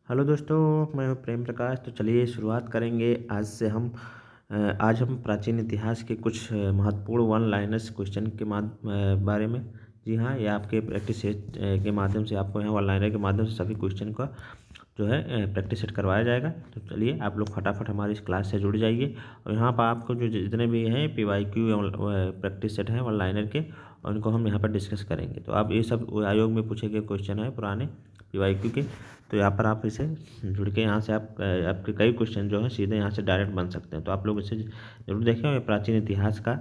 Hello दोस्तों, मैं हूं प्रेम प्रकाश। तो चलिए शुरुआत करेंगे। आज हम प्राचीन इतिहास के कुछ महत्वपूर्ण वन लाइनर्स क्वेश्चन के बारे में। जी हाँ, ये आपके प्रैक्टिस सेट के माध्यम से आपको यहाँ वन लाइनर के माध्यम से सभी क्वेश्चन का जो है प्रैक्टिस सेट करवाया जाएगा। तो चलिए आप लोग फटाफट हमारी इस क्लास से जुड़ जाइए। और यहाँ पर आपको जो जितने भी हैं PYQ प्रैक्टिस सेट हैं वन लाइनर के, और उनको हम यहाँ पर डिस्कस करेंगे। तो आप ये सब आयोग में पूछे गए क्वेश्चन है पुराने PYQ के। तो यहाँ पर आप इसे जुड़ के यहाँ से आपके कई क्वेश्चन जो हैं सीधे यहाँ से डायरेक्ट बन सकते हैं। तो आप लोग इसे जरूर देखें। ये प्राचीन इतिहास का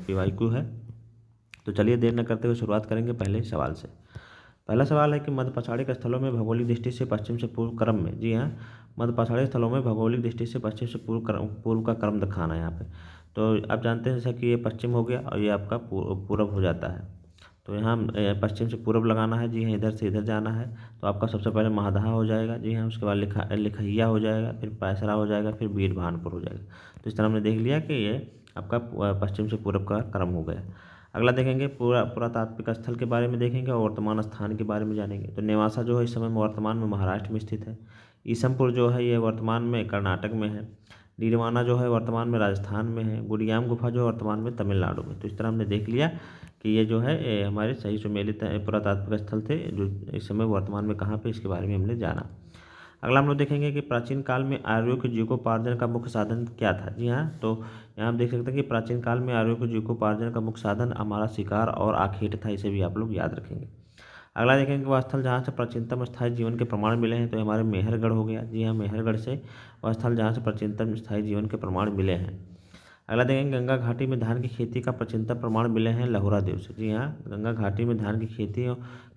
PYQ है। तो चलिए देर न करते हुए शुरुआत करेंगे पहले सवाल से। पहला सवाल है कि मध्य पछाड़ी के स्थलों में भौगोलिक दृष्टि से पश्चिम से पूर्व क्रम में। जी हाँ, मध्य पछाड़ी स्थलों में भौगोलिक दृष्टि से पश्चिम से पूर्व का क्रम दिखाना है यहाँ पे। तो आप जानते हैं जैसा कि ये पश्चिम हो गया और ये आपका पूर्व हो जाता है। तो यहाँ पश्चिम से पूर्व लगाना है। जी हाँ, इधर से इधर जाना है। तो आपका सबसे पहले महादहा हो जाएगा। जी हाँ, उसके बाद लिखैया हो जाएगा, फिर पैसरा हो जाएगा, फिर बीर भानपुर हो जाएगा। तो इस तरह हमने देख लिया कि ये आपका पश्चिम से पूर्व का क्रम हो गया। अगला देखेंगे पुरातात्विक स्थल के बारे में देखेंगे और वर्तमान स्थान के बारे में जानेंगे। तो नेवासा जो है इस समय वर्तमान में महाराष्ट्र में स्थित है। ईसमपुर जो है ये वर्तमान में कर्नाटक में है। डीडवाना जो है वर्तमान में राजस्थान में है। गुड़ियाम गुफा जो है वर्तमान में तमिलनाडु में। तो इस तरह हमने देख लिया कि ये जो है हमारे सही सुमेलित पुरातात्विक स्थल थे जो इस समय वर्तमान में कहाँ पे, इसके बारे में हमने जाना। अगला हम लोग देखेंगे कि प्राचीन काल में आर्यों के जीविकोपार्जन का मुख्य साधन क्या था। जी हाँ, तो यहाँ हम देख सकते हैं कि प्राचीन काल में आर्यों के जीविकोपार्जन का मुख्य साधन हमारा शिकार और आखेट था। इसे भी आप लोग याद रखेंगे। अगला देखेंगे वह स्थल जहाँ से प्राचीनतम स्थायी जीवन के प्रमाण मिले हैं। तो हमारे मेहरगढ़ हो गया। जी हाँ, मेहरगढ़ से वह स्थल जहाँ से प्राचीनतम स्थायी जीवन के प्रमाण मिले हैं। अगला देखेंगे गंगा घाटी में धान की खेती का प्राचीनतम प्रमाण मिले हैं लहुरा देव से। जी हाँ, गंगा घाटी में धान की खेती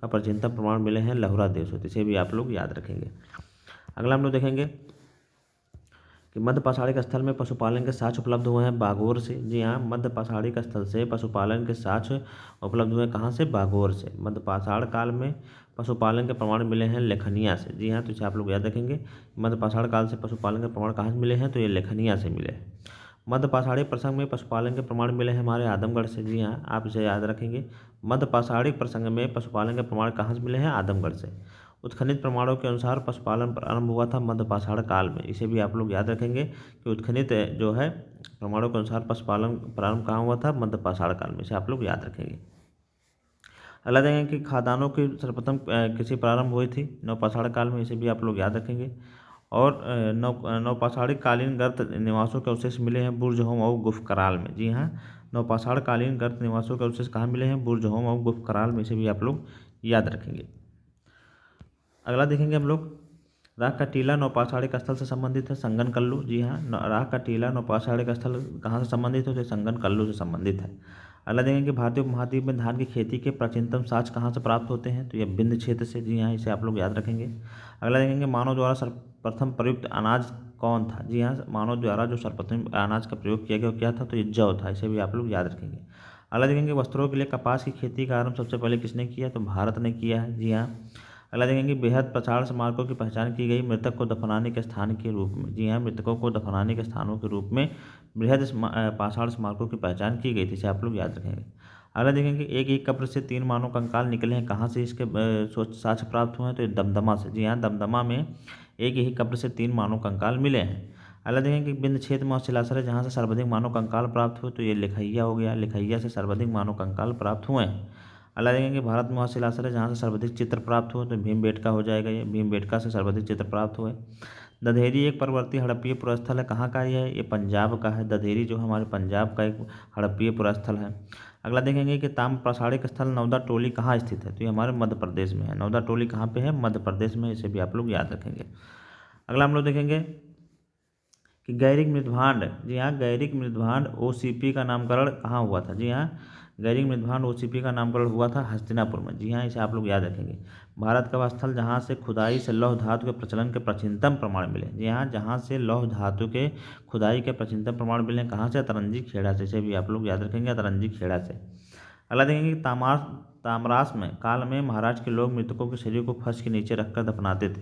का प्राचीनतम प्रमाण मिले हैं लहुरा देव से। इसे भी आप लोग याद रखेंगे। अगला हम लोग देखेंगे कि मध्य पाषाणिक स्थल में पशुपालन के साक्ष्य उपलब्ध हुए हैं बागोर से। जी हाँ, मध्य पाषाणिक स्थल से पशुपालन के साक्ष्य उपलब्ध हुए कहाँ से? बागोर से। मध्य पाषाण काल में पशुपालन के प्रमाण मिले हैं लेखनिया से। जी हाँ, तो इसे आप लोग याद रखेंगे। मध्य पाषाण काल से पशुपालन के प्रमाण कहाँ से मिले हैं? तो ये लेखनिया से मिले हैं। मध्य पाषाणी प्रसंग में पशुपालन के प्रमाण मिले हैं हमारे आदमगढ़ से। जी हाँ, आप इसे याद रखेंगे। मध्य पाषाणिक प्रसंग में पशुपालन के प्रमाण कहाँ से मिले हैं? आदमगढ़ से। उत्खनित प्रमाणों के अनुसार पशुपालन प्रारंभ हुआ था मध्य पाषाण काल में। इसे भी आप लोग याद रखेंगे कि उत्खनित जो है प्रमाणों के अनुसार पशुपालन प्रारंभ कहाँ हुआ था? मध्य पाषाण काल में। इसे आप लोग याद रखेंगे। अगला देखेंगे कि खादानों की सर्वप्रथम किसी प्रारंभ हुई थी? नवपाषाण काल में। इसे भी आप लोग याद रखेंगे। और नवपाषाणिक कालीन गर्त निवासों के अवशेष मिले हैं बुर्जहोम और गुफकराल में। जी हाँ, नवपाषाण कालीन गर्त निवासों के अवशेष कहाँ मिले हैं? बुर्जहोम और गुफकराल में। इसे भी आप लोग याद रखेंगे। अगला देखेंगे हम लोग राख का टीला नौपाषाणिक स्थल से संबंधित है संगन कल्लू। जी हाँ, राख का टीला नौपाषाणिक स्थल कहाँ से संबंधित है? तो संगन कल्लू से संबंधित है। अगला देखेंगे कि भारतीय उपमहाद्वीप में धान की खेती के प्राचीनतम साक्ष्य कहाँ से प्राप्त होते हैं? तो यह विंध्य क्षेत्र से। जी हाँ, इसे आप लोग याद रखेंगे। अगला देखेंगे मानव द्वारा सर्वप्रथम प्रयुक्त अनाज कौन था? जी हाँ, मानव द्वारा जो सर्वप्रथम अनाज का प्रयोग किया गया क्या था? तो ये जौ था। इसे भी आप लोग याद रखेंगे। अगला देखेंगे वस्त्रों के लिए कपास की खेती का आरंभ सबसे पहले किसने किया? तो भारत ने किया है। जी हाँ। अगला देखेंगे बेहद प्रसार स्मारकों की पहचान की गई मृतक को दफनाने के स्थान के रूप में। जी हाँ, मृतकों को दफनाने के स्थानों के रूप में बृहद पाषाण स्मारकों की पहचान की गई थी। इसे आप लोग याद रखेंगे। अगला देखेंगे एक एक कब्र से 3 मानव कंकाल निकले हैं। कहाँ से इसके साक्ष्य प्राप्त हुए हैं? तो ये दमदमा से। जी हाँ, दमदमा में एक ही कब्र से 3 मानव कंकाल मिले हैं। अगला देखेंगे बिंद क्षेत्र में शिलाश्रय जहाँ से सर्वाधिक मानव कंकाल प्राप्त हुए। तो ये लिखैया हो गया। लिखैया से सर्वाधिक मानव कंकाल प्राप्त हुए हैं। अगला देखेंगे भारत में वह शिलाश्रय जहाँ से सर्वाधिक चित्र प्राप्त हुए। तो भीमबेटका हो जाएगा। ये भीमबेटका से सर्वाधिक चित्र प्राप्त हुए। दधेरी एक पर्वतीय हड़प्पीय पुरास्थल है। कहाँ का ये पंजाब का है। दधेरी जो हमारे पंजाब का एक हड़प्पीय पुरास्थल है। अगला देखेंगे कि ताम्र प्रासाणिक स्थल नवदा टोली कहाँ स्थित है? तो ये हमारे मध्य प्रदेश में है। नवदा टोली कहाँ पे है? मध्य प्रदेश में। इसे भी आप लोग याद रखेंगे। अगला हम लोग देखेंगे कि गैरिक मृदभांड। जी हाँ, गैरिक मृदभांड OCP का नामकरण कहाँ हुआ था? जी हाँ, गैरिक मृदभांड OCP का नामकरण हुआ था हस्तिनापुर में। जी हाँ, इसे आप लोग याद रखेंगे। भारत का वह स्थल जहाँ से खुदाई से लौह धातु के प्रचलन के प्राचीनतम प्रमाण मिले। जी हाँ, जहाँ से लौह धातु के खुदाई के प्राचीनतम प्रमाण मिले कहाँ से? अतरंजी खेड़ा से। इसे भी आप लोग याद रखेंगे, अतरंजी खेड़ा से। अगला देखेंगे कि ताम्रास में काल में महाराज के लोग मृतकों के शरीर को फर्श के नीचे रखकर दफनाते थे।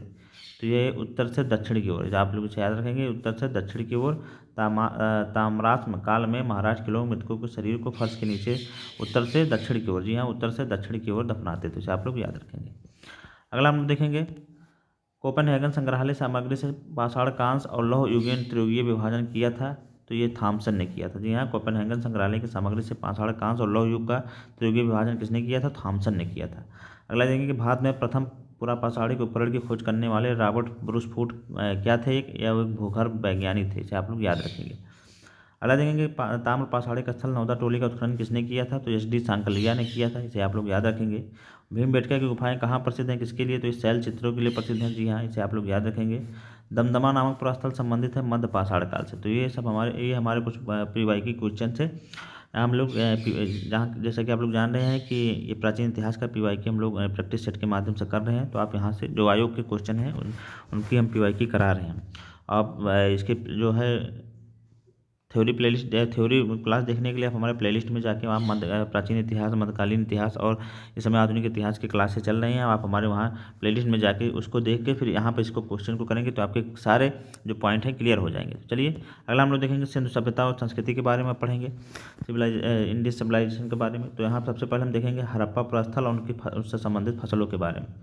तो ये उत्तर से दक्षिण की ओर, आप लोग इसे याद रखेंगे, उत्तर से दक्षिण की ओर ताम्रास्म काल में महाराज के लोग मृतकों के शरीर को फर्श के नीचे उत्तर से दक्षिण की ओर। जी हाँ, उत्तर से दक्षिण की ओर दफनाते थे। इसे आप लोग याद रखेंगे। अगला हम देखेंगे कोपेनहेगन संग्रहालय सामग्री से पाषाण कांस्य और लौह युगीन त्रियुगीय विभाजन किया था, तो ये थॉमसन ने किया था। जी हाँ, कोपेनहेगन संग्रहालय की सामग्री से पाषाण कांस्य और लौह युग का त्रियुगीय विभाजन किसने किया था? थॉमसन ने किया था। अगला देखेंगे कि भारत में प्रथम पूरा पाषाणिक उपकरण की खोज करने वाले रॉबर्ट ब्रूस फूट क्या थे? या वो एक भूगर्भ वैज्ञानिक थे, इसे आप लोग याद रखेंगे। अगला देखेंगे ताम्र पाषाणिक स्थल नौदा टोली का उत्खनन किसने किया था? तो एस.डी. सांकलिया ने किया था, इसे आप लोग याद रखेंगे। भीमबेटका की गुफाएं कहाँ प्रसिद्ध हैं, किसके लिए? तो इस शैल चित्रों के लिए प्रसिद्ध हैं। जी हाँ, इसे आप लोग याद रखेंगे। दमदमा नामक पुरास्थल संबंधित है मध्य पाषाण काल से। तो ये हमारे कुछ प्री की क्वेश्चन थे। हम लोग जहाँ जैसा कि आप लोग जान रहे हैं कि ये प्राचीन इतिहास का पी हम लोग प्रैक्टिस सेट के माध्यम से कर रहे हैं, तो आप यहाँ से जो आयोग के क्वेश्चन हैं उनकी हम पी करा रहे हैं। आप इसके जो है थ्योरी प्लेलिस्ट थ्योरी क्लास देखने के लिए आप हमारे प्लेलिस्ट में जाके वहाँ प्राचीन इतिहास, मध्यकालीन इतिहास और इस समय आधुनिक इतिहास की क्लासेस चल रही हैं। आप हमारे वहाँ प्लेलिस्ट में जाके उसको देख के फिर यहाँ पे इसको क्वेश्चन को करेंगे, तो आपके सारे जो पॉइंट हैं क्लियर हो जाएंगे। चलिए अगला हम लोग देखेंगे सिंधु सभ्यता और संस्कृति के बारे में पढ़ेंगे, इंडियन सिविलाइजेशन के बारे में। तो यहाँ सबसे पहले हम देखेंगे हड़प्पा पुरास्थल और उससे संबंधित फसलों के बारे में।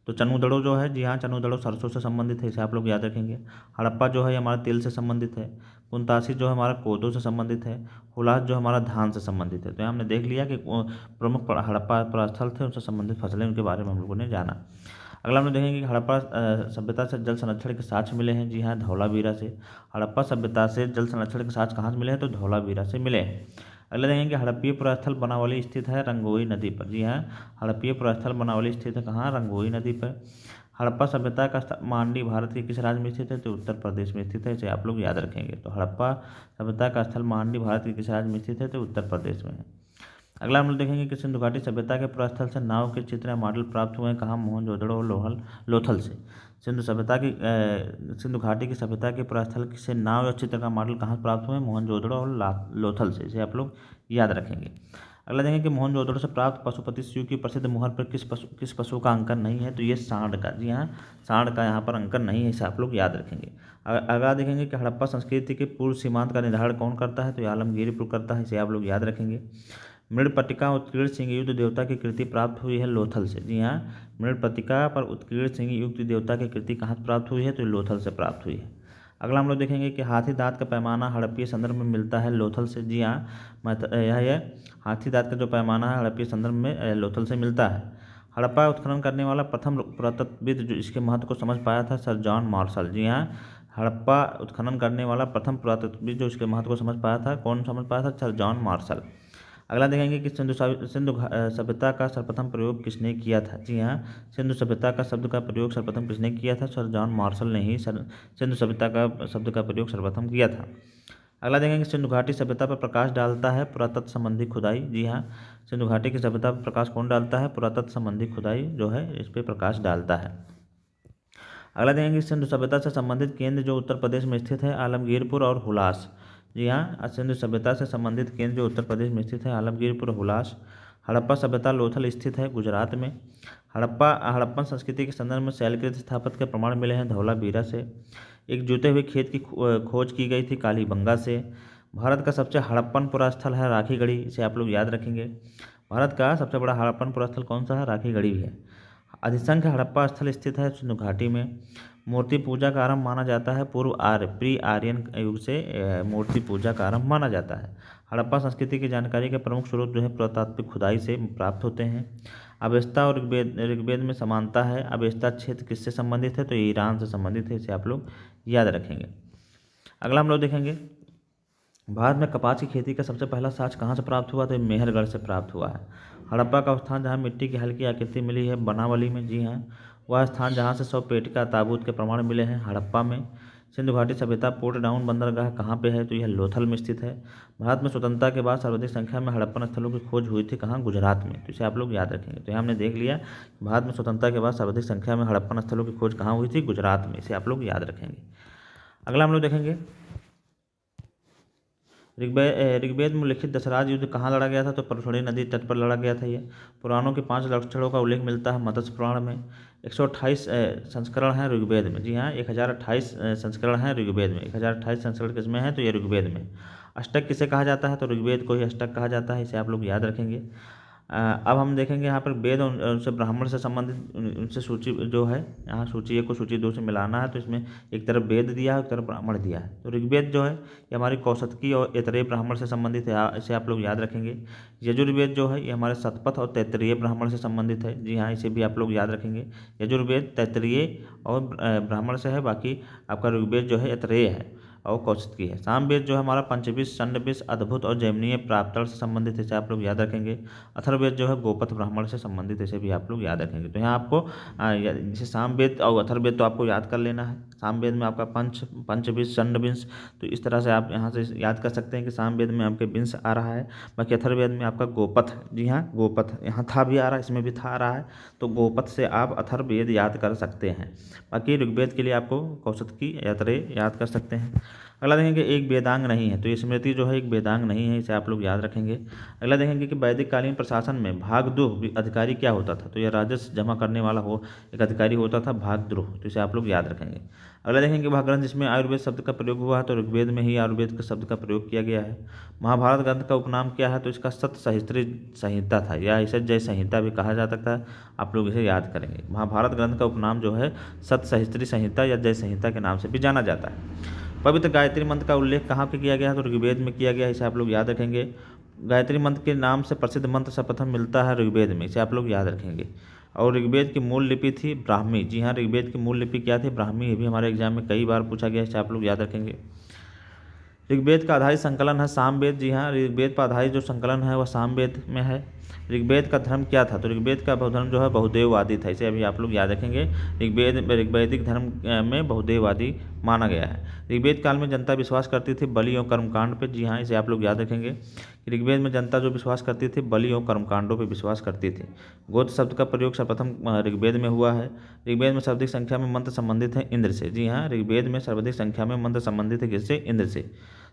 तो चनुदड़ो जो है, जी हाँ, चनुदड़ो सरसों से संबंधित है, इसे आप लोग याद रखेंगे। हड़प्पा जो है हमारा तेल से संबंधित है। कुंतासी जो हमारा कोदो से संबंधित है। हुलास जो हमारा धान से संबंधित है। तो हमने देख लिया कि प्रमुख हड़प्पा पुरास्थल थे, उनसे संबंधित फसलें, उनके बारे में हम लोगों ने जाना। अगला हम लोग देखेंगे कि हड़प्पा सभ्यता से जल संरक्षण के साक्ष्य मिले हैं। जी हाँ, धौलावीरा से। हड़प्पा सभ्यता से जल संरक्षण के साक्ष्य कहाँ से मिले हैं? तो धौलावीरा से मिले हैं। अगला देखेंगे हड़प्पीय पुरास्थल बनावली स्थित है रंगोई नदी पर। जी हाँ, हड़प्पीय पुरास्थल बनावली स्थित है कहाँ? रंगोई नदी पर। हड़प्पा सभ्यता का मांडी भारत के किस राज्य में स्थित है? तो उत्तर प्रदेश में स्थित है, इसे आप लोग याद रखेंगे। तो हड़प्पा सभ्यता का स्थल मांडी भारत के किस राज्य में स्थित है? तो उत्तर प्रदेश में है। अगला हम लोग देखेंगे कि सिंधु घाटी सभ्यता के पुरास्थल से नाव के चित्र या मॉडल प्राप्त हुए हैं कहाँ? मोहनजोदड़ो और लोथल से। सिंधु घाटी की सभ्यता के पुरास्थल से नाव या चित्र का मॉडल कहाँ प्राप्त हुए हैं? मोहनजोदड़ो और लोथल से, इसे आप लोग याद रखेंगे। अगला देखेंगे कि मोहनजोदड़ो से प्राप्त पशुपति शिव की प्रसिद्ध मुहर पर किस पशु का अंकन नहीं है? तो ये सांड का। जी हाँ, सांड का यहाँ पर अंकन नहीं है, इसे आप लोग याद रखेंगे। अगला देखेंगे कि हड़प्पा संस्कृति के पूर्व सीमांत का निर्धारण कौन करता है? तो ये आलमगीरपुर करता है, इसे आप लोग याद रखेंगे। मृणपट्टिका उत्कीर्ण सिंह युक्त देवता की कृति प्राप्त हुई है लोथल से। जी हाँ, मृणपट्टिका पर उत्कीर्ण सिंह युक्त देवता की कृति कहाँ से प्राप्त हुई है? तो लोथल से प्राप्त हुई है। अगला हम लोग देखेंगे कि हाथी दांत का पैमाना हड़प्पीय संदर्भ में मिलता है लोथल से। जी हाँ, यह हाथी दांत का जो पैमाना है हड़प्पीय संदर्भ में लोथल से मिलता है। हड़प्पा उत्खनन करने वाला प्रथम पुरातत्वविद जो इसके महत्व को समझ पाया था, सर जॉन मार्शल। जी हाँ, हड़प्पा उत्खनन करने वाला प्रथम पुरातत्वविद जो इसके महत्व को समझ पाया था, कौन समझ पाया था? Sir John Marshall. अगला देखेंगे कि सिंधु सभ्यता का सर्वप्रथम प्रयोग किसने किया था? जी हाँ, सिंधु सभ्यता का शब्द का प्रयोग सर्वप्रथम किसने किया था? सर जॉन मार्शल ने ही सिंधु सभ्यता का शब्द का प्रयोग सर्वप्रथम किया था। अगला देखेंगे सिंधु घाटी सभ्यता पर प्रकाश डालता है पुरातत्व संबंधी खुदाई। जी हाँ, सिंधु घाटी की सभ्यता पर प्रकाश कौन डालता है? पुरातत्व संबंधी खुदाई जो है इस पर प्रकाश डालता है। अगला देखेंगे सिंधु सभ्यता से संबंधित केंद्र जो उत्तर प्रदेश में स्थित है, आलमगीरपुर और हुलास। जी हाँ, सिंधु सभ्यता से संबंधित केंद्र जो उत्तर प्रदेश में स्थित है, आलमगीरपुर और हुलास। हड़प्पा सभ्यता लोथल स्थित है गुजरात में। हड़प्पन संस्कृति के संदर्भ में शैलकृत स्थापत्य के प्रमाण मिले हैं धौलावीरा से। एक जुते हुए खेत की खोज की गई थी कालीबंगा से। भारत का सबसे हड़प्पन पुरास्थल है राखीगढ़ी, इसे आप लोग याद रखेंगे। भारत का सबसे बड़ा हड़प्पन पुरास्थल कौन सा है? राखीगढ़ी है। अधिसंख्य हड़प्पा स्थल स्थित है सिंधु घाटी में। मूर्ति पूजा का आरंभ माना जाता है प्री आर्यन युग से मूर्ति पूजा का आरंभ माना जाता है। हड़प्पा संस्कृति की जानकारी के प्रमुख स्रोत जो है पुरातात्विक खुदाई से प्राप्त होते हैं। अवेस्ता और ऋग्वेद में समानता है। अवेस्ता क्षेत्र किससे संबंधित है? तो ईरान से संबंधित है, इसे आप लोग याद रखेंगे। अगला हम लोग देखेंगे भारत में कपास की खेती का सबसे पहला साक्ष्य कहाँ से प्राप्त हुआ? तो मेहरगढ़ से प्राप्त हुआ है। हड़प्पा का स्थान जहाँ मिट्टी की हल्की आकृति मिली है बनावली में। जी हाँ, वह स्थान जहाँ से 100 पेटिका ताबूत के प्रमाण मिले हैं हड़प्पा में। सिंधु घाटी सभ्यता पोर्ट डाउन बंदरगाह कहाँ पे है? तो यह लोथल में स्थित है। भारत में स्वतंत्रता के बाद सर्वाधिक संख्या में हड़प्पन स्थलों की खोज हुई थी कहाँ? गुजरात में। तो इसे आप लोग याद रखेंगे। तो यहाँ हमने देख लिया भारत में स्वतंत्रता के बाद सर्वाधिक संख्या में हड़प्पन स्थलों की खोज कहाँ हुई थी? गुजरात में, इसे आप लोग याद रखेंगे। अगला हम लोग देखेंगे ऋग्वेद में लिखित दशराज युद्ध कहाँ लड़ा गया था? तो परशुणी नदी तट पर लड़ा गया था। ये पुराणों के 5 लक्षणों का उल्लेख मिलता है मत्स्य पुराण में। 128 संस्करण हैं ऋग्वेद में। जी हाँ, 1028 संस्करण हैं ऋग्वेद में। 1028 संस्करण किसमें है? तो ये ऋग्वेद में। अष्टक किसे कहा जाता है? तो ऋग्वेद को ही अष्टक कहा जाता है, इसे आप लोग याद रखेंगे। अब हम देखेंगे यहाँ पर वेद उनसे ब्राह्मण से संबंधित उनसे सूची जो है, यहाँ सूची 1 को सूची 2 से मिलाना है। तो इसमें एक तरफ वेद दिया है, एक तरफ ब्राह्मण दिया है। तो ऋग्वेद जो है ये हमारी कौशतकी और ऐतरेय ब्राह्मण से संबंधित है, इसे आप लोग याद रखेंगे। यजुर्वेद जो है ये हमारे शतपथ और तैत्तिरीय ब्राह्मण से संबंधित है। जी हाँ, इसे भी आप लोग याद रखेंगे। यजुर्वेद तैत्तिरीय और ब्राह्मण से है, बाकी आपका ऋग्वेद जो है ऐतरेय है और कौशिकी है। सामवेद जो है हमारा पंचविश, षण्डविश, अद्भुत और जैमिनीय प्राप्तल से संबंधित, इसे आप लोग याद रखेंगे। अथर्ववेद जो है गोपथ ब्राह्मण से संबंधित, इसे भी आप लोग याद रखेंगे। तो यहाँ आपको जैसे सामवेद और अथर्ववेद तो आपको याद कर लेना है। सामवेद में आपका पंचविश, षण्डविंश, तो इस तरह से आप यहाँ से याद कर सकते हैं कि सामवेद में आपके विंश आ रहा है। बाकी अथर्ववेद में आपका गोपथ, जी हाँ गोपथ, यहाँ था भी आ रहा है, इसमें भी था आ रहा है, तो गोपथ से आप अथर्ववेद याद कर सकते हैं। बाकी ऋग्वेद के लिए आपको कौशिकी ऐतरेय याद कर सकते हैं। अगला देखेंगे एक वेदांग नहीं है, तो ये स्मृति जो है एक वेदांग नहीं है, इसे आप लोग याद रखेंगे। अगला देखेंगे कि वैदिक कालीन प्रशासन में भागद्रुह अधिकारी क्या होता था, तो यह राजस्व जमा करने वाला एक अधिकारी होता था भागद्रुह, तो इसे आप लोग याद रखेंगे। अगला देखेंगे वह ग्रंथ जिसमें आयुर्वेद शब्द का प्रयोग हुआ है, तो ऋग्वेद में ही आयुर्वेद के शब्द का प्रयोग किया गया है। महाभारत ग्रंथ का उपनाम क्या है, तो इसका सतसहस्त्री संहिता था, या इसे जय संहिता भी कहा जा सकता है, आप लोग इसे याद करेंगे। महाभारत ग्रंथ का उपनाम जो है सतसहस्त्री संहिता या जय संहिता के नाम से भी जाना जाता है। पवित्र गायत्री मंत्र का उल्लेख कहाँ पे किया गया है, तो ऋग्वेद में किया गया है, इसे आप लोग याद रखेंगे। गायत्री मंत्र के नाम से प्रसिद्ध मंत्र सर्वप्रथम मिलता है ऋग्वेद में, इसे आप लोग याद रखेंगे। और ऋग्वेद की मूल लिपि थी ब्राह्मी, जी हाँ ऋग्वेद की मूल लिपि क्या थी, ब्राह्मी। ये भी हमारे एग्जाम में कई बार पूछा गया है, इसे आप लोग याद रखेंगे। ऋग्वेद का आधारित संकलन है सामवेद, जी हाँ ऋग्वेद पर आधारित जो संकलन है वह सामवेद में है। ऋग्वेद का धर्म क्या था, तो ऋग्वेद का धर्म जो है बहुदेववादी था, इसे अभी आप लोग याद रखेंगे। ऋग्वैदिक धर्म में बहुदेववादी माना गया है। ऋग्वेद काल में जनता विश्वास करती थी बलि और कर्मकांड पे, जी हाँ इसे आप लोग याद रखेंगे। ऋग्वेद में जनता जो विश्वास करती थी बलि और कर्मकांडों पे विश्वास करती थी। गोत्र शब्द का प्रयोग सर्वप्रथम ऋग्वेद में हुआ है। ऋग्वेद में सर्वाधिक संख्या में मंत्र संबंधित है इंद्र से, जी हाँ ऋग्वेद में सर्वाधिक संख्या में मंत्र संबंधित है किससे, इंद्र से।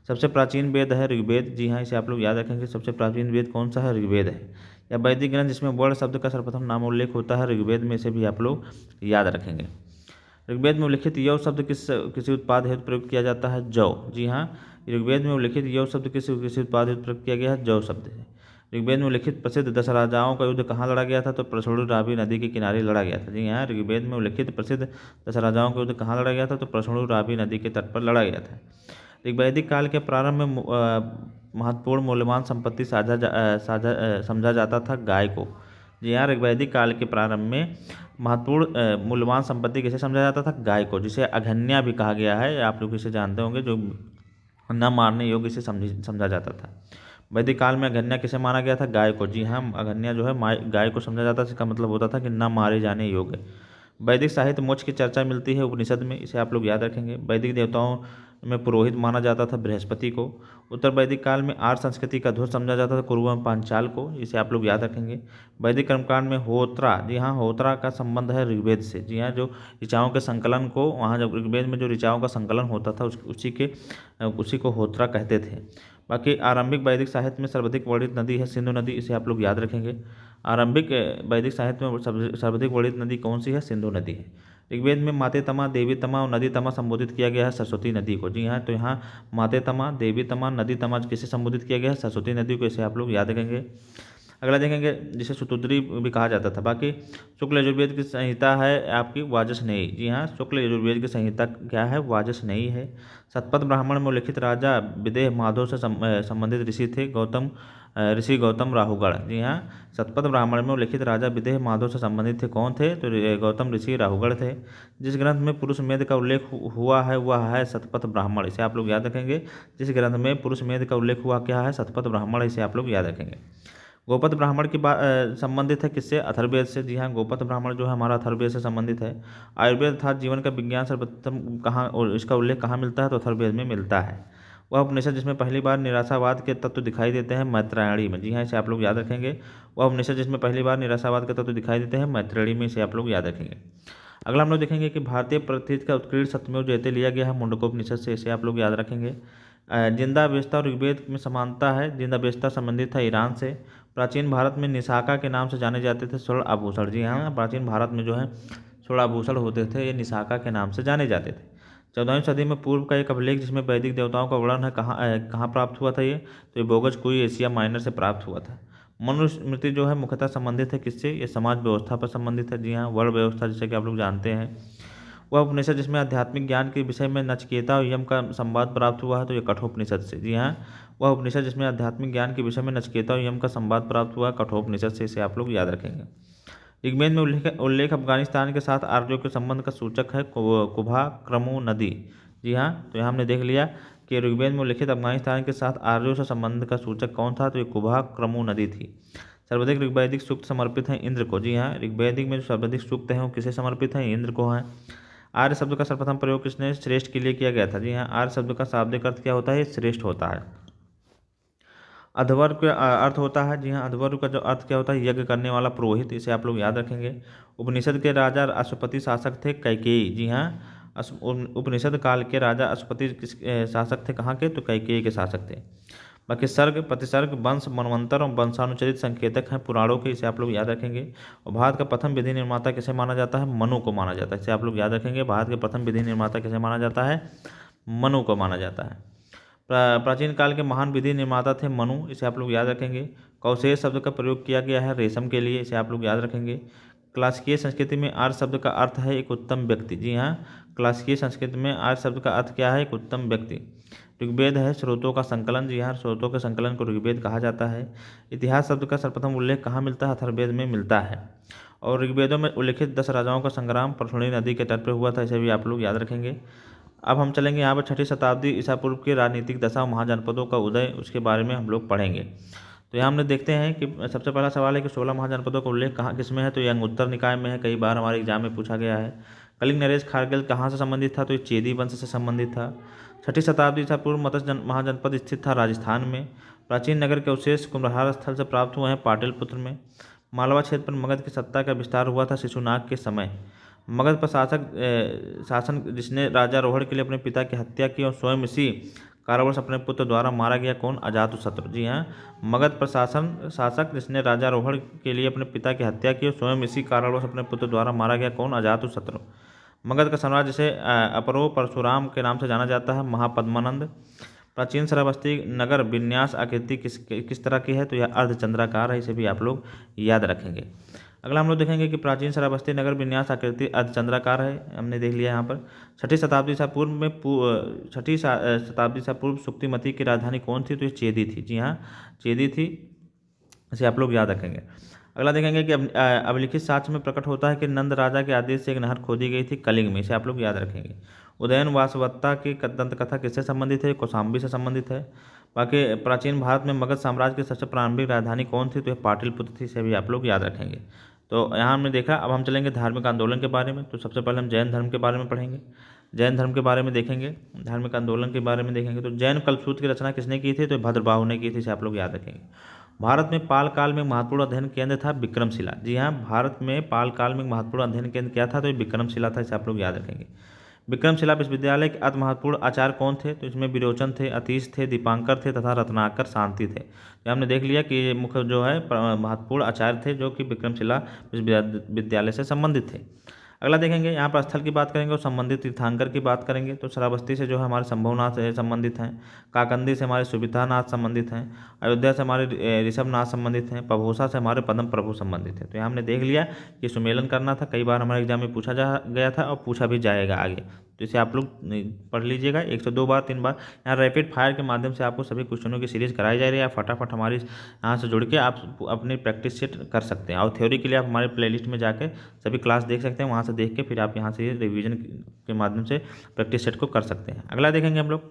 सबसे प्राचीन वेद है ऋग्वेद, जी हाँ इसे आप लोग याद रखेंगे। सबसे प्राचीन वेद कौन सा है, ऋग्वेद है। या वैदिक ग्रंथ जिसमें वर्ण शब्द का सर्वप्रथम नामोल्लेख होता है ऋग्वेद में, इसे भी आप लोग याद रखेंगे। ऋग्वेद में उल्लिखित यौ शब्द किसी उत्पाद हेतु प्रयोग किया जाता है, जौ, जी हाँ ऋग्वेद में उल्लिखित यौ शब्द किसी उत्पाद हेतु प्रयोग किया गया है, जौ शब्द है। ऋग्वेद में उल्लिखित प्रसिद्ध 10 राजाओं का युद्ध कहाँ लड़ा गया था, तो परशुराम रावी नदी के किनारे लड़ा गया था, जी हाँ ऋग्वेद में उल्लिखित प्रसिद्ध 10 राजाओं का युद्ध कहाँ लड़ा गया था, तो परशुराम रावी नदी के तट पर लड़ा गया था। ऋग्वैदिक काल के प्रारंभ में महत्वपूर्ण मूल्यवान संपत्ति समझा जाता था गाय को, जी हाँ ऋग्वैदिक काल के प्रारंभ में महत्वपूर्ण मूल्यवान संपत्ति किसे समझा जाता था, गाय को, जिसे अघन्या भी कहा गया है, आप लोग इसे जानते होंगे, जो न मारने योग्य इसे समझा जाता था। वैदिक काल में अघन्या किसे माना गया था, गाय को, जी हाँ अघन्या जो है गाय को समझा जाता था, इसका मतलब होता था कि न मारे जाने योग्य। वैदिक साहित्य मोक्ष की चर्चा मिलती है उपनिषद में, इसे आप लोग याद रखेंगे। वैदिक देवताओं में पुरोहित माना जाता था बृहस्पति को। उत्तर वैदिक काल में आर्य संस्कृति का ध्वज समझा जाता था कुरु एवं पांचाल को, इसे आप लोग याद रखेंगे। वैदिक कर्मकांड में होत्रा, जी हाँ होत्रा का संबंध है ऋग्वेद से, जी हाँ जो ऋचाओं के संकलन को, वहाँ जब ऋग्वेद में जो ऋचाओं का संकलन होता था उसी को होत्रा कहते थे। बाकी आरंभिक वैदिक साहित्य में सर्वाधिक वर्णित नदी है सिंधु नदी, इसे आप लोग याद रखेंगे। आरंभिक वैदिक साहित्य में सर्वाधिक वर्णित नदी कौन सी है, सिंधु नदी है। ऋग्वेद में माते तमा, देवी तमा और नदी तमा संबोधित किया गया है सरस्वती नदी को, जी हाँ तो यहाँ माते तमा, देवी तमा, नदी तमा किसे संबोधित किया गया है, सरस्वती नदी को, इसे आप लोग याद रखेंगे। अगला देखेंगे जिसे शतुद्री भी कहा जाता था। बाकी शुक्ल यजुर्वेद की संहिता है आपकी वाजसनेयी, जी हाँ शुक्ल यजुर्वेद की संहिता क्या है, वाजसनेयी है। शतपथ ब्राह्मण में उल्लिखित राजा विदेह माधव से संबंधित ऋषि थे ऋषि गौतम राहुगढ़, जी हाँ शतपथ ब्राह्मण में उल्लिखित राजा विदेह माधव से संबंधित थे कौन थे, तो गौतम ऋषि राहुगढ़ थे। जिस ग्रंथ में पुरुष मेध का उल्लेख हुआ है वह है शतपथ ब्राह्मण, इसे आप लोग याद रखेंगे। जिस ग्रंथ में पुरुष मेध का उल्लेख हुआ क्या है, शतपथ ब्राह्मण, इसे आप लोग याद रखेंगे। गोपथ ब्राह्मण की संबंधित है किससे, अथर्ववेद से, जी हाँ गोपथ ब्राह्मण जो है हमारा अथर्ववेद से संबंधित है। आयुर्वेद अर्थात जीवन का विज्ञान सर्वप्रथम कहाँ, और इसका उल्लेख कहाँ मिलता है, तो अथर्ववेद में मिलता है। वह उपनिषद जिसमें पहली बार निराशावाद के तत्व दिखाई देते हैं मैत्रायणी में, जी हाँ इसे आप लोग याद रखेंगे। वह उपनिषद जिसमें पहली बार निराशावाद के तत्व दिखाई देते हैं मैत्रेयणी में, इसे आप लोग याद रखेंगे। अगला हम लोग देखेंगे कि भारतीय प्रतीत का उत्कीर्ण सत्यमेव जयते लिया गया है मुंडकोपनिषद से, इसे आप लोग याद रखेंगे। जिंदा अवस्था और ऋग्वेद में समानता है, जिंदा अवस्था संबंधित था ईरान से। प्राचीन भारत में निशाका के नाम से जाने जाते थे स्वर्ण आभूषण, जी हाँ प्राचीन भारत में जो है स्वर्ण आभूषण होते थे, ये निशाका के नाम से जाने जाते थे। 14वीं सदी में पूर्व का एक अभिलेख जिसमें वैदिक देवताओं का वर्णन है कहाँ प्राप्त हुआ था ये, तो ये बोगज कुई एशिया माइनर से प्राप्त हुआ था। मनुस्मृति जो है मुख्यतः संबंधित है किससे, ये समाज व्यवस्था पर संबंधित है। जी हाँ, वर्ण व्यवस्था जैसे कि आप लोग जानते हैं। वह उपनिषद जिसमें आध्यात्मिक ज्ञान के विषय में नचिकेता और यम का संवाद प्राप्त हुआ है, तो ये कठोपनिषद से। जी हाँ, वह उपनिषद जिसमें आध्यात्मिक ज्ञान के विषय में नचिकेता और यम का संवाद प्राप्त हुआ कठोपनिषद से, इसे आप लोग याद रखेंगे। ऋग्वेद में उल्लेख अफगानिस्तान के साथ आर्यों के संबंध का सूचक है कुभा क्रमु नदी। जी हाँ, तो यहाँ हमने देख लिया कि ऋग्वेद में उल्लेखित अफगानिस्तान के साथ आर्यों से संबंध का सूचक कौन था, तो ये कुभा क्रमु नदी थी। सर्वाधिक ऋग्वैदिक सूक्त समर्पित हैं इंद्र को। जी हाँ, ऋग्वैदिक में जो सर्वाधिक सूक्त हैं वो किसे समर्पित हैं, इंद्र को हैं। आर्य शब्द का सर्वप्रथम प्रयोग किसने, श्रेष्ठ के लिए किया गया था। जी हाँ, आर्य शब्द का शाब्दिक अर्थ क्या होता है, श्रेष्ठ होता है। अध्वर्य का अर्थ होता है, जी हाँ, अध्वर्य का जो अर्थ क्या होता है, यज्ञ करने वाला पुरोहित, इसे आप लोग याद रखेंगे। उपनिषद के राजा अश्वपति शासक थे कैकेयी। जी हाँ, उपनिषद काल के राजा अश्वपति शासक थे कहाँ के, तो कैकेयी के शासक थे। बाकी सर्ग, प्रतिसर्ग, वंश, मनवंतर और वंशानुचरित संकेतक हैं पुराणों के, इसे आप लोग याद रखेंगे। और भारत का प्रथम विधि निर्माता किसे माना जाता है, मनु को माना जाता है, इसे आप लोग याद रखेंगे। भारत के प्रथम विधि निर्माता किसे माना जाता है, मनु को माना जाता है। प्राचीन काल के महान विधि निर्माता थे मनु, इसे आप लोग याद रखेंगे। कौशेय शब्द का प्रयोग किया गया है रेशम के लिए, इसे आप लोग याद रखेंगे। क्लासिकीय संस्कृति में आर्य शब्द का अर्थ है एक उत्तम व्यक्ति। जी हाँ, क्लासिकीय संस्कृति में आर्य शब्द का अर्थ क्या है, एक उत्तम व्यक्ति। ऋग्वेद है स्रोतों का संकलन। जी हाँ, स्रोतों के संकलन को ऋग्वेद कहा जाता है। इतिहास शब्द का सर्वप्रथम उल्लेख कहाँ मिलता है, अथर्ववेद में मिलता है। और ऋग्वेदों में उल्लेखित 10 राजाओं का संग्राम परशुणी नदी के तट पर हुआ था, इसे भी आप लोग याद रखेंगे। अब हम चलेंगे यहाँ पर 6ठी शताब्दी ईसा पूर्व की राजनीतिक दशा, महाजनपदों का उदय, उसके बारे में हम लोग पढ़ेंगे। तो यहाँ हमने देखते हैं कि सबसे पहला सवाल है कि 16 महाजनपदों का उल्लेख कहाँ किस में है, तो ये अंगुत्तर निकाय में है, कई बार हमारे एग्जाम में पूछा गया है। कलिंग नरेश खारगिल कहाँ से संबंधित था, तो ये चेदी वंश से संबंधित था। 6ठी शताब्दी ईसा पूर्व मत्स्य महाजनपद स्थित था राजस्थान में। प्राचीन नगर के अवशेष कुम्भलहार स्थल से प्राप्त हुए हैं पाटलिपुत्र में। मालवा क्षेत्र पर मगध की सत्ता का विस्तार हुआ था शिशुनाग के समय। मगध पर शासन जिसने राजा रोहड़ के लिए अपने पिता की हत्या की और स्वयं इसी कारावास अपने पुत्र द्वारा मारा गया, कौन, अजातशत्रु। जी हाँ, मगध पर शासक जिसने राजा रोहड़ के लिए अपने पिता की हत्या की और स्वयं इसी कारावास अपने पुत्र द्वारा मारा गया, कौन, अजातशत्रु। मगध का साम्राज्य जिसे अपरो परशुराम के नाम से जाना जाता है, महापद्मानंद। प्राचीन श्रावस्ती नगर विन्यास आकृति किस तरह की है, तो यह अर्धचंद्राकार है, इसे भी आप लोग याद रखेंगे। अगला हम लोग देखेंगे कि प्राचीन श्रावस्ती नगर विन्यास आकृति अर्धचंद्राकार है, हमने देख लिया यहाँ पर। 6ठी शताब्दी से पूर्व सुक्तिमती की राजधानी कौन थी, तो ये चेदी थी। जी हाँ, चेदी थी, इसे आप लोग याद रखेंगे। अगला देखेंगे कि अभिलिखित साक्ष्य में प्रकट होता है कि नंद राजा के आदेश से एक नहर खोदी गई थी कलिंग में, इसे आप लोग याद रखेंगे। उदयन वासवदत्ता की दंत कथा किससे संबंधित है, कौशाम्बी से संबंधित है। बाकी प्राचीन भारत में मगध साम्राज्य की सबसे प्रारंभिक राजधानी कौन थी, तो यह पाटलिपुत्र थी, इसे भी आप लोग याद रखेंगे। तो यहाँ हमने देखा। अब हम चलेंगे धार्मिक आंदोलन के बारे में। तो सबसे पहले हम जैन धर्म के बारे में पढ़ेंगे, जैन धर्म के बारे में देखेंगे, धार्मिक आंदोलन के बारे में देखेंगे। तो जैन कल्पसूत्र की रचना किसने की थी, तो भद्रबाहु ने की थी, इसे आप लोग याद रखेंगे। भारत में पाल काल में महत्वपूर्ण अध्ययन केंद्र था विक्रमशिला। जी हाँ, भारत में पाल काल में महत्वपूर्ण अध्ययन केंद्र क्या था, तो ये विक्रमशिला था, इसे आप लोग याद रखेंगे। विक्रमशिला विश्वविद्यालय के अति महत्वपूर्ण आचार्य कौन थे, तो इसमें विरोचन थे, अतीश थे, दीपांकर थे तथा रत्नाकर शांति थे। तो हमने देख लिया कि ये मुख्य जो है महत्वपूर्ण आचार्य थे जो कि विक्रमशिला विश्वविद्यालय से संबंधित थे। अगला देखेंगे, यहाँ पर स्थल की बात करेंगे और संबंधित तीर्थांकर की बात करेंगे। तो श्रावस्ती से जो है हमारे शंभुनाथ से संबंधित हैं, काकंदी से हमारे सुविधानाथ संबंधित हैं, अयोध्या से हमारे ऋषभनाथ संबंधित हैं, पभोसा से हमारे पद्म प्रभु संबंधित हैं। तो यहाँ हमने देख लिया कि सुमेलन करना था, कई बार हमारे एग्जाम में पूछा गया था और पूछा भी जाएगा आगे। तो इसे आप लोग पढ़ लीजिएगा 102 बार 3 बार। यहाँ रैपिड फायर के माध्यम से आपको सभी क्वेश्चनों की सीरीज कराई जा रही है। फटाफट हमारी यहाँ से जुड़ के आप अपनी प्रैक्टिस सेट कर सकते हैं। और थ्योरी के लिए आप हमारे प्लेलिस्ट में जाकर सभी क्लास देख सकते हैं, वहाँ से देख के फिर आप यहाँ से रिवीजन के माध्यम से प्रैक्टिस सेट को कर सकते हैं। अगला देखेंगे हम लोग,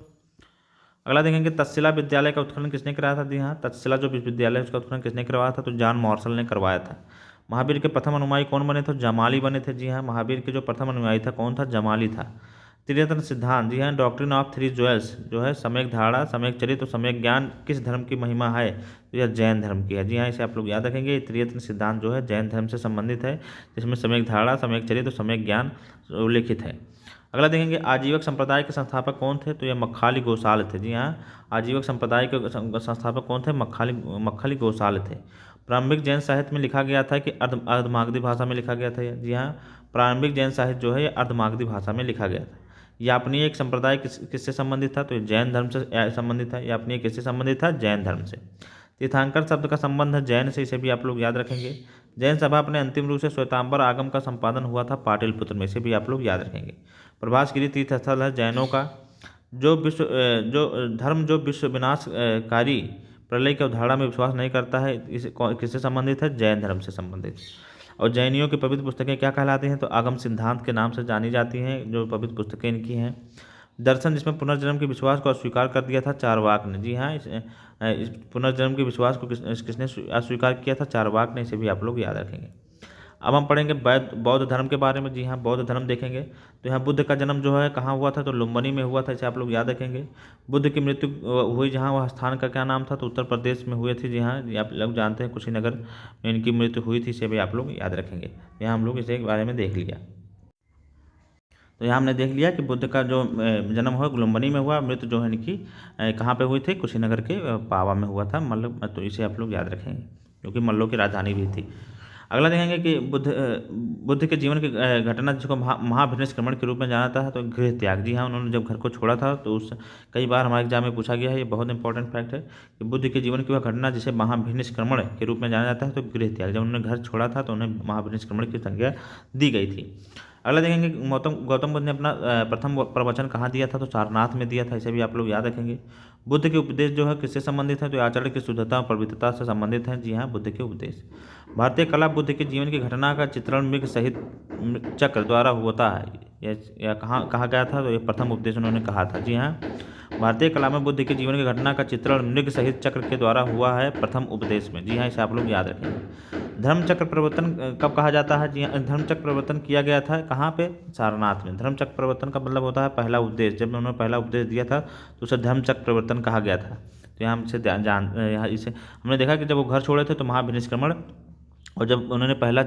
अगला देखेंगे तक्षशिला विद्यालय का उत्खनन किसने कराया था। जी हाँ, तक्षशिला जो विश्वविद्यालय उसका उत्खनन किसने करवाया था, तो जॉन मॉर्सल ने करवाया था। महावीर के प्रथम अनुयायी कौन बने थे, जमाली बने थे। जी हाँ, महावीर के जो प्रथम अनुयायी था कौन था, जमाली था। त्रिरत्न सिद्धांत, जी हाँ, डॉक्ट्रिन ऑफ थ्री ज्वेल्स जो है सम्यक धारणा, सम्यक चरित्र, सम्यक ज्ञान किस धर्म की महिमा है, तो यह जैन धर्म की है। जी हाँ, इसे आप लोग याद रखेंगे। त्रिरत्न सिद्धांत जो है जैन धर्म से संबंधित है, जिसमें सम्यक धारणा, सम्यक चरित्र, सम्यक ज्ञान उल्लेखित है। अगला देखेंगे आजीवक संप्रदाय के संस्थापक कौन थे, तो यह मक्खाली गोसाल थे। जी हाँ, आजीवक संप्रदाय के संस्थापक कौन थे, मक्खाली गोसाल थे। प्रारंभिक जैन साहित्य में लिखा गया था कि अर्धमागधी भाषा में लिखा गया था। जी हाँ, प्रारंभिक जैन साहित्य जो है अर्धमागधी भाषा में लिखा गया था। यापनीय एक संप्रदाय किससे संबंधित था, तो जैन धर्म से संबंधित था। यापनीय किससे संबंधित था, जैन धर्म से। तीर्थंकर शब्द का संबंध है जैन से, इसे भी आप लोग याद रखेंगे। जैन सभा अपने अंतिम रूप से श्वेतांबर आगम का संपादन हुआ था पाटलिपुत्र में, इसे भी आप लोग याद रखेंगे। प्रभासगिरी तीर्थ स्थल है जैनों का। जो विश्व विनाशकारी प्रलय की अवधारणा में विश्वास नहीं करता है, इसे किससे संबंधित है? जैन धर्म से संबंधित। और जैनियों की पवित्र पुस्तकें क्या कहलाती हैं? तो आगम सिद्धांत के नाम से जानी जाती हैं, जो पवित्र पुस्तकें इनकी हैं। दर्शन जिसमें पुनर्जन्म के विश्वास को अस्वीकार कर दिया था चारवाक ने। जी हाँ, इस पुनर्जन्म के विश्वास को किसने अस्वीकार किया था? चारवाक ने, इसे भी आप लोग याद रखेंगे। अब हम पढ़ेंगे बौद्ध धर्म के बारे में। जी हाँ, बौद्ध धर्म देखेंगे तो यहाँ बुद्ध का जन्म जो है कहाँ हुआ था? तो लुम्बिनी में हुआ था, इसे आप लोग याद रखेंगे। बुद्ध की मृत्यु हुई जहाँ, वह स्थान का क्या नाम था? तो उत्तर प्रदेश में हुए थे। जी हाँ, आप लोग जानते हैं कुशीनगर में इनकी मृत्यु हुई थी, इसे भी आप लोग याद रखेंगे। यहाँ हम लोग इसे के बारे में देख लिया। तो यहाँ हमने देख लिया कि बुद्ध का जो जन्म हुआ लुम्बिनी में हुआ, मृत्यु जो है इनकी कहाँ पे हुई थी? कुशीनगर के पावा में हुआ था, मतलब तो इसे आप लोग याद रखेंगे, क्योंकि मल्लों की राजधानी भी थी। अगला देखेंगे कि बुद्ध के जीवन की घटना जिसको महाभिनिष्क्रमण के रूप में जाना जाता है, तो गृह त्याग। जी हाँ, उन्होंने जब घर को छोड़ा था तो उस कई बार हमारे एग्जाम में पूछा गया है, ये बहुत इंपॉर्टेंट फैक्ट है कि बुद्ध के जीवन की वह घटना जिसे महाभिनिष्क्रमण के रूप में जाना जाता है, तो गृह त्याग। जब उन्होंने घर छोड़ा था तो उन्हें महाभिनिष्क्रमण की संज्ञा दी गई थी। अगला देखेंगे गौतम बुद्ध ने अपना प्रथम प्रवचन कहाँ दिया था? तो सारनाथ में दिया था, इसे भी आप लोग याद रखेंगे। बुद्ध के उपदेश जो है किससे संबंधित है? तो आचरण की शुद्धता और पवित्रता से संबंधित हैं। जी हाँ, बुद्ध के उपदेश। भारतीय कला बुद्ध के जीवन की घटना का चित्रण मृग सहित चक्र द्वारा होता है, यह कहाँ कहा गया था? तो ये प्रथम उपदेश उन्होंने कहा था। जी हाँ, भारतीय कला में बुद्ध की जीवन की घटना का चित्रण मृग सहित चक्र के द्वारा हुआ है प्रथम उपदेश में। जी हाँ, इसे आप लोग याद रखेंगे। धर्मचक्र प्रवर्तन कब कहा जाता है? जी हाँ, धर्मचक्र प्रवर्तन किया गया था कहाँ पे? सारनाथ में। धर्मचक्र प्रवर्तन का मतलब होता है पहला उपदेश। जब उन्होंने पहला उपदेश दिया था तो उसे धर्मचक्र प्रवर्तन कहा गया था। तो यहाँ हमसे इसे हमने देखा कि जब वो घर छोड़े थे तो महाभिनिष्क्रमण, और जब उन्होंने पहला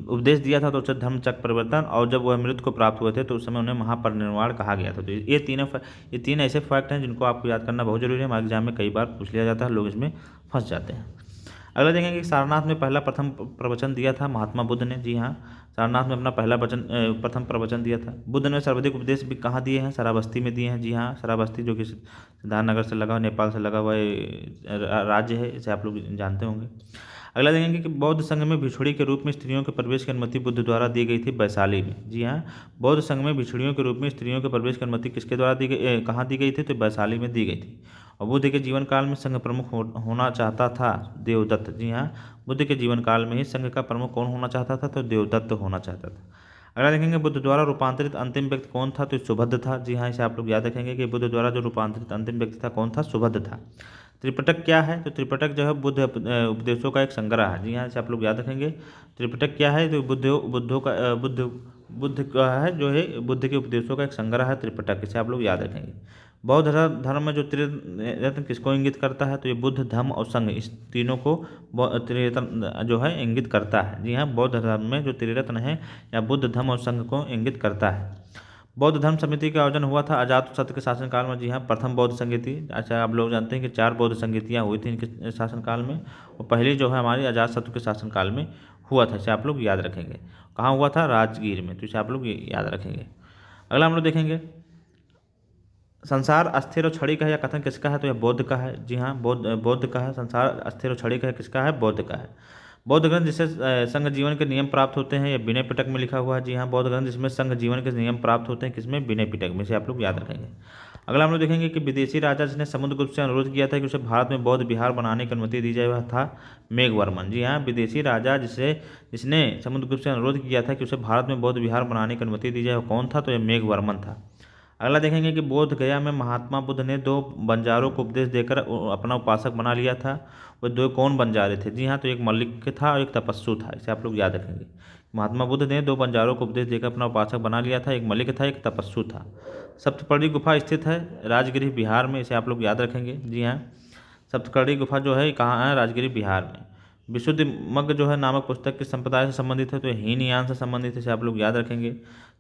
उपदेश दिया था तो उसे धर्मचक्र परिवर्तन, और जब वह मृत्यु को प्राप्त हुए थे तो उस समय उन्हें महापरिनिर्वाण कहा गया था। तो ये तीन ऐसे फैक्ट हैं जिनको आपको याद करना बहुत जरूरी है। हमारे एग्जाम में कई बार पूछ लिया जाता है, लोग इसमें फंस जाते हैं। अगला देखेंगे कि सारनाथ में पहला प्रथम प्रवचन दिया था महात्मा बुद्ध ने। जी हाँ, सारनाथ में अपना पहला प्रथम प्रवचन दिया था। बुद्ध ने सर्वाधिक उपदेश भी कहाँ दिए हैं? श्रावस्ती में दिए हैं। जी हाँ, श्रावस्ती जो कि सिद्धार्थनगर से लगा हुआ, नेपाल से लगा हुआ राज्य है, इसे आप लोग जानते होंगे। अगला देखेंगे कि बौद्ध संघ में भिक्षुणी के रूप में स्त्रियों के प्रवेश की अनुमति बुद्ध द्वारा दी गई थी वैशाली में। जी हाँ, बौद्ध संघ में भिक्षुणियों के रूप में स्त्रियों के प्रवेश की अनुमति किसके द्वारा दी गई, कहाँ दी गई थी? तो वैशाली में दी गई थी। और बुद्ध के जीवन काल में संघ प्रमुख होना चाहता था देवदत्त। जी हाँ, बुद्ध के जीवन काल में ही संघ का प्रमुख कौन होना चाहता था? तो देवदत्त होना चाहता था। अगला देखेंगे बुद्ध द्वारा रूपांतरित अंतिम व्यक्ति कौन था? तो सुभद्र था। जी हाँ, इसे आप लोग याद रखेंगे कि बुद्ध द्वारा जो रूपांतरित अंतिम व्यक्ति था कौन था? सुभद्र था। त्रिपिटक क्या है? तो त्रिपिटक जो है बुद्ध उपदेशों का एक संग्रह है। जी हाँ, इसे आप लोग याद रखेंगे। त्रिपिटक क्या है? तो बुद्ध का है, जो है बुद्ध के उपदेशों का एक संग्रह है त्रिपिटक, इसे आप लोग याद रखेंगे। बौद्ध धर्म में जो त्रिरत्न किसको इंगित करता है? तो ये बुद्ध, धम्म और संघ, इस तीनों को त्रिरत्न जो है इंगित करता है। जी हाँ, बौद्ध धर्म में जो त्रिरत्न है या बुद्ध, धम्म और संघ को इंगित करता है। बौद्ध धर्म समिति का आयोजन हुआ था अजातशत्रु के शासनकाल में। जी हाँ, प्रथम बौद्ध संगीति। अच्छा, आप लोग जानते हैं कि 4 बौद्ध संगीतियाँ हुई थी इनके शासनकाल में, और पहली जो है हमारी अजातशत्रु के शासनकाल में हुआ था। इसे आप लोग याद रखेंगे। कहाँ हुआ था? राजगीर में। तो इसे आप लोग याद रखेंगे। अगला हम लोग देखेंगे संसार अस्थिर और क्षणिक है, या कथन किसका है? तो यह बौद्ध का है। जी हाँ, बौद्ध का है। संसार अस्थिर और क्षणिक है, किसका है? बौद्ध का है। बौद्ध ग्रंथ जिससे संघ जीवन के नियम प्राप्त होते हैं, यह विनय पिटक में लिखा हुआ है। जी हाँ, बौद्ध ग्रंथ जिसमें संघ जीवन के नियम प्राप्त होते हैं, किसमें? विनय पिटक में। से आप लोग याद रखेंगे। अगला हम लोग देखेंगे कि विदेशी राजा जिसने समुद्रगुप्त से अनुरोध किया था कि उसे भारत में बौद्ध विहार बनाने की अनुमति दी जाए, वह था मेघवर्मन। जी हाँ, विदेशी राजा जिसने समुद्रगुप्त से अनुरोध किया था कि उसे भारत में बौद्ध विहार बनाने की अनुमति दी जाए, वह कौन था? तो यह मेघवर्मन था। अगला देखेंगे कि बोध गया में महात्मा बुद्ध ने 2 बंजारों को उपदेश देकर अपना उपासक बना लिया था। वो 2 कौन बंजारे थे? जी हाँ, तो एक मल्लिक था और एक तपस्सु था। इसे आप लोग याद रखेंगे। महात्मा बुद्ध ने 2 बंजारों को उपदेश देकर अपना उपासक बना लिया था। एक मल्लिक था, एक तपस्सु था। सप्तपर्णी गुफा स्थित है राजगिरी बिहार में। इसे आप लोग याद रखेंगे। जी हाँ, सप्तपर्णी गुफा जो है कहाँ है? राजगिरी बिहार में। विशुद्धिमग्ग जो है नामक पुस्तक किस संप्रदाय से संबंधित है? तो हीनयान से संबंधित है। इसे आप लोग याद रखेंगे।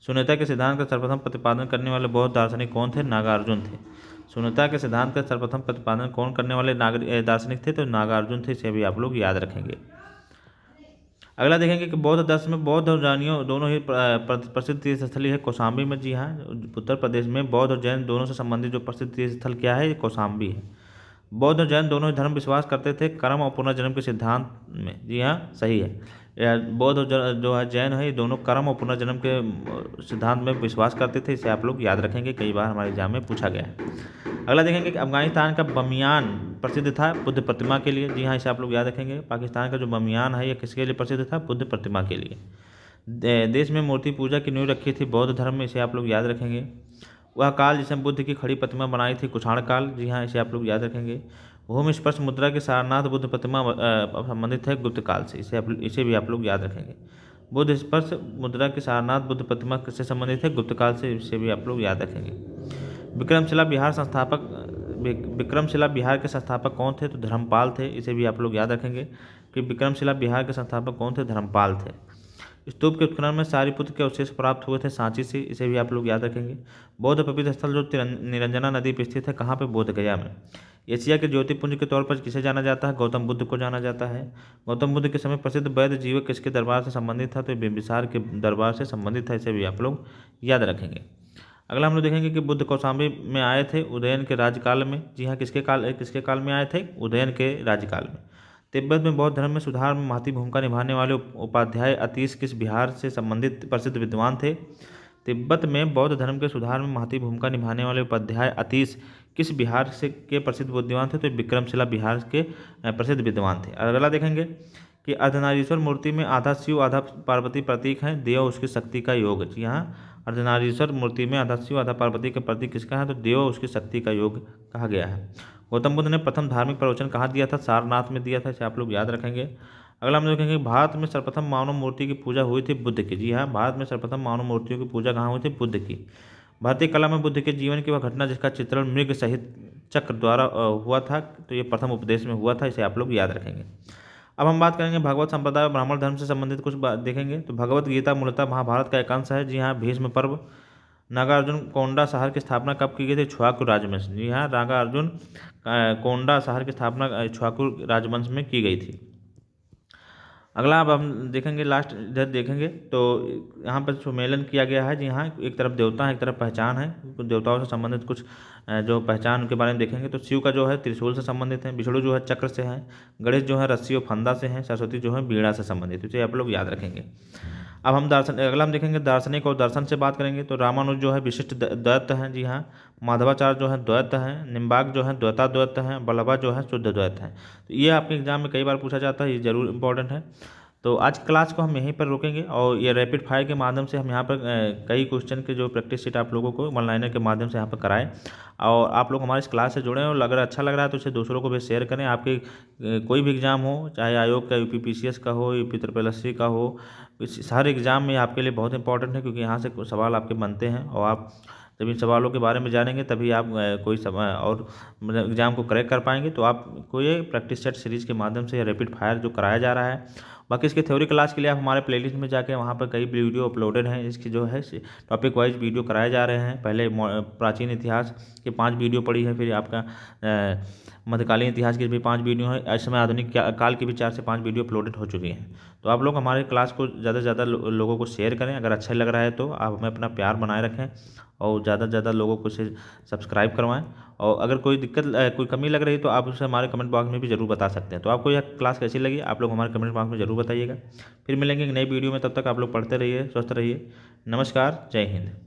शून्यता के सिद्धांत का सर्वप्रथम प्रतिपादन करने वाले बौद्ध दार्शनिक कौन थे? नागार्जुन थे। शून्यता के सिद्धांत का सर्वप्रथम प्रतिपादन कौन करने वाले दार्शनिक थे? तो नागार्जुन थे। इसे भी आप लोग याद रखेंगे। अगला देखेंगे कि बौद्ध दर्शन में बौद्ध और जैनियों दोनों ही प्रसिद्ध तीर्थस्थली है कौशाम्बी में। जी हाँ, उत्तर प्रदेश में बौद्ध और जैन दोनों से संबंधित जो प्रसिद्ध तीर्थस्थल क्या है? कौशाम्बी है। बौद्ध और जैन दोनों ही धर्म विश्वास करते थे कर्म और पुनर्जन्म के सिद्धांत में। जी हाँ, सही है। बौद्ध और जो है जैन है, ये दोनों कर्म और पुनर्जन्म के सिद्धांत में विश्वास करते थे। इसे आप लोग याद रखेंगे, कई बार हमारे एग्जाम में पूछा गया है। अगला देखेंगे कि अफगानिस्तान का बमियान प्रसिद्ध था बुद्ध प्रतिमा के लिए। जी हाँ, इसे आप लोग याद रखेंगे। पाकिस्तान का जो बमियान है, ये किसके लिए प्रसिद्ध था? बुद्ध प्रतिमा के लिए। देश में मूर्ति पूजा की नींव रखी थी बौद्ध धर्म में। इसे आप लोग याद रखेंगे। वह काल जिसमें बुद्ध की खड़ी प्रतिमा बनाई थी, कुषाण काल। जी हाँ, इसे आप लोग याद रखेंगे। भूमि स्पर्श मुद्रा के सारनाथ बुद्ध प्रतिमा संबंधित है गुप्त काल से। इसे भी आप लोग याद रखेंगे। बुद्ध स्पर्श मुद्रा के सारनाथ बुद्ध प्रतिमा किससे संबंधित है? गुप्त काल से। इसे भी आप लोग याद रखेंगे। विक्रमशिला बिहार के संस्थापक कौन थे? तो धर्मपाल थे। इसे भी आप लोग याद रखेंगे कि विक्रमशिला बिहार के संस्थापक कौन थे? धर्मपाल थे। स्तूप के उत्खनन में सारीपुत्र के अवशेष प्राप्त हुए थे सांची से। इसे भी आप लोग याद रखेंगे। बौद्ध पवित्र स्थल जो निरंजना नदी पर स्थित है, कहाँ पे? बोध गया में। एशिया के ज्योतिपुंज के तौर पर किसे जाना जाता है? गौतम बुद्ध को जाना जाता है। गौतम बुद्ध के समय प्रसिद्ध वैद्य जीवक किसके दरबार से संबंधित था? तो बिंबिसार के दरबार से संबंधित है। इसे भी आप लोग याद रखेंगे। अगला हम लोग देखेंगे कि बुद्ध कौशाम्बी में आए थे उदयन के राज्यकाल में। जी हाँ, किसके काल में आए थे? उदयन के राज्यकाल में। तिब्बत में बौद्ध धर्म में सुधार में महती भूमिका निभाने वाले उपाध्याय अतीश किस बिहार से संबंधित प्रसिद्ध विद्वान थे? तिब्बत में बौद्ध धर्म के सुधार में महती भूमिका निभाने वाले उपाध्याय अतीश किस बिहार से के प्रसिद्ध विद्वान थे? तो विक्रमशिला बिहार के प्रसिद्ध विद्वान थे। अगला देखेंगे कि अर्धनारीश्वर मूर्ति में आधा शिव आधा पार्वती प्रतीक है, देव उसकी शक्ति का योग। जी हाँ, अर्धनारीश्वर मूर्ति में आधा शिव आधा पार्वती का प्रतीक किसका है? तो देव उसकी शक्ति का योग कहा गया है। गौतम बुद्ध ने प्रथम धार्मिक प्रवचन कहाँ दिया था? सारनाथ में दिया था। इसे आप लोग याद रखेंगे। अगला हम देखेंगे भारत में सर्वप्रथम मानव मूर्ति की पूजा हुई थी बुद्ध की। जी हाँ, भारत में सर्वप्रथम मानव मूर्तियों की पूजा कहाँ हुई थी? बुद्ध की। भारतीय कला में बुद्ध के जीवन की वह घटना जिसका चित्रण मृग सहित चक्र द्वारा हुआ था, तो ये प्रथम उपदेश में हुआ था। इसे आप लोग याद रखेंगे। अब हम बात करेंगे भगवत संप्रदाय और ब्राह्मण धर्म से संबंधित कुछ बात देखेंगे। तो भगवत गीता मूलतः महाभारत का एक अंश है। जी हाँ, भीष्म पर्व। नागार्जुन कोंडा शहर की स्थापना कब की गई थी? इक्ष्वाकु राजवंश। जी हाँ, नागार्जुन कोंडा शहर की स्थापना इक्ष्वाकु राजवंश में की गई थी। अगला अब हम देखेंगे, लास्ट इधर देखेंगे तो यहाँ पर सुमेलन किया गया है। जी हाँ, एक तरफ देवता है, एक तरफ पहचान है। कुछ देवताओं से संबंधित कुछ जो पहचान उनके बारे में देखेंगे। तो शिव का जो है त्रिशूल से संबंधित है, विष्णु जो है चक्र से है, गणेश जो है रस्सी और फंदा से है, सरस्वती जो है बीड़ा से संबंधित है। इसे आप लोग याद रखेंगे। अब हम अगला हम देखेंगे दार्शनिक और दर्शन से बात करेंगे। तो रामानुज जो है विशिष्ट द्वैत हैं। जी हाँ, माधवाचार्य जो है द्वैत हैं, निम्बार्क जो है द्वैत हैं, बल्लभा जो है शुद्ध द्वैत हैं। तो ये आपके एग्जाम में कई बार पूछा जाता है, ये जरूर इंपॉर्टेंट है। तो आज क्लास को हम यहीं पर रोकेंगे और ये रैपिड फायर के माध्यम से हम यहाँ पर कई क्वेश्चन के जो प्रैक्टिस शीट आप लोगों को वन लाइनर के माध्यम से यहाँ पर कराएं। और आप लोग हमारे इस क्लास से जुड़ें और अगर अच्छा लग रहा है तो इसे दूसरों को भी शेयर करें। आपके कोई भी एग्ज़ाम हो, चाहे आयोग का UPPCS का हो, UP SSC का हो, हर एग्ज़ाम में आपके लिए बहुत इंपॉर्टेंट है, क्योंकि यहाँ से कुछ सवाल आपके बनते हैं और आप जब इन सवालों के बारे में जानेंगे तभी आप कोई समय और मतलब एग्ज़ाम को क्रैक कर पाएंगे। तो आपको ये प्रैक्टिस सेट सीरीज़ के माध्यम से रैपिड फायर जो कराया जा रहा है। बाकी इसके थ्योरी क्लास के लिए आप हमारे प्लेलिस्ट में जाके वहाँ पर कई वीडियो अपलोडेड हैं। इसकी जो है टॉपिक वाइज वीडियो कराए जा रहे हैं। पहले प्राचीन इतिहास के 5 वीडियो पड़ी है, फिर आपका मध्यकालीन इतिहास की भी 5 वीडियो है। इस समय आधुनिक काल की भी 4 से 5 वीडियो अपलोडेड हो चुकी हैं। तो आप लोग हमारे क्लास को ज़्यादा से ज़्यादा लोगों को शेयर करें। अगर अच्छा लग रहा है तो आप हमें अपना प्यार बनाए रखें और ज़्यादा से ज़्यादा लोगों को इसे सब्सक्राइब करवाएं। और अगर कोई दिक्कत कोई कमी लग रही है तो आप उसे हमारे कमेंट बॉक्स में भी ज़रूर बता सकते हैं। तो आपको यह क्लास कैसी लगी आप लोग हमारे कमेंट बॉक्स में ज़रूर बताइएगा। फिर मिलेंगे एक नई वीडियो में, तब तक आप लोग पढ़ते रहिए, स्वस्थ रहिए। नमस्कार, जय हिंद।